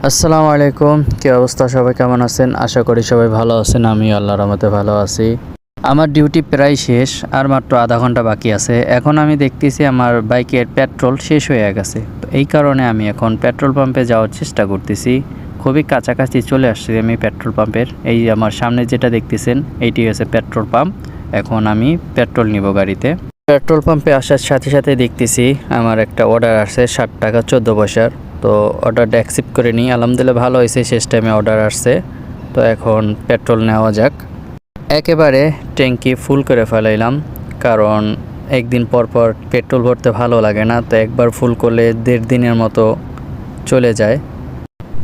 আসসালামু আলাইকুম, কি অবস্থা? সবাই কেমন আছেন? আশা করি সবাই ভালো আছেন। আমি আল্লাহর রহমতে ভালো আছি। আমার ডিউটি প্রায় শেষ, আর মাত্র আধা ঘন্টা বাকি আছে। এখন আমি দেখতেছি আমার বাইকের পেট্রোল শেষ হয়ে গেছে। তো এই কারণে আমি এখন পেট্রোল পাম্পে যাওয়ার চেষ্টা করতেছি। খুবই কাছাকাছি চলে আসছি আমি পেট্রোল পাম্পের। এই আমার সামনে যেটা দেখতেছেন এইটি হচ্ছে পেট্রোল পাম্প। এখন আমি পেট্রোল নিব গাড়িতে। পেট্রোল পাম্পে আসার সাথে সাথে দেখতেছি আমার একটা অর্ডার আসছে 60 টাকা 14 পয়সার। তো অর্ডারটা অ্যাকসেপ্ট করে নিই। আলহামদুলিল্লাহ ভালো হয়েছে, শেষ টাইমে অর্ডার আসছে। তো এখন পেট্রোল নেওয়া যাক। একেবারে ট্যাঙ্কি ফুল করে ফেলাইলাম, কারণ একদিন পর পর পেট্রোল ভরতে ভালো লাগে না। তো একবার ফুল করলে 1.5 দিনের মতো চলে যায়।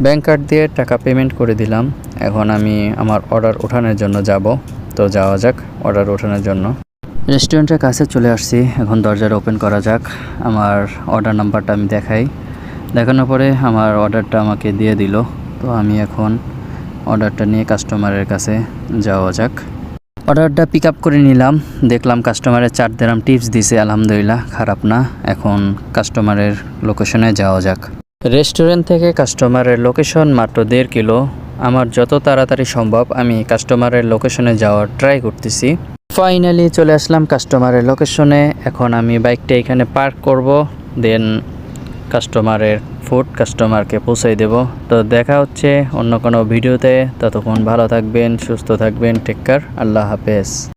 ব্যাংক কার্ড দিয়ে টাকা পেমেন্ট করে দিলাম। এখন আমি আমার অর্ডার ওঠানোর জন্য যাব। তো যাওয়া যাক অর্ডার ওঠানোর জন্য। রেস্টুরেন্টের কাছে চলে আসছি। এখন দরজাটা ওপেন করা যাক। আমার অর্ডার নাম্বারটা আমি দেখানোর পরে আমার অর্ডারটা আমাকে দিয়ে দিল। তো আমি এখন অর্ডারটা নিয়ে কাস্টমারের কাছে যাওয়া যাক। অর্ডারটা পিক আপ করে নিলাম। দেখলাম কাস্টমারের 4 দিরহাম টিপস দিছে, আলহামদুলিল্লাহ খারাপ না। এখন কাস্টমারের লোকেশনে যাওয়া যাক। রেস্টুরেন্ট থেকে কাস্টমারের লোকেশন মাত্র 1.5 কিলো। আমার যত তাড়াতাড়ি সম্ভব আমি কাস্টমারের লোকেশনে যাওয়ার ট্রাই করতেছি। ফাইনালি চলে আসলাম কাস্টমারের লোকেশনে। এখন আমি বাইকটা এখানে পার্ক করব, দেন কাস্টমারের ফুড কাস্টমারকে পৌঁছাই দেব। তো দেখা হচ্ছে অন্য কোনো ভিডিওতে। ততক্ষণ ভালো থাকবেন, সুস্থ থাকবেন। টেক কেয়ার, আল্লাহ হাফেজ।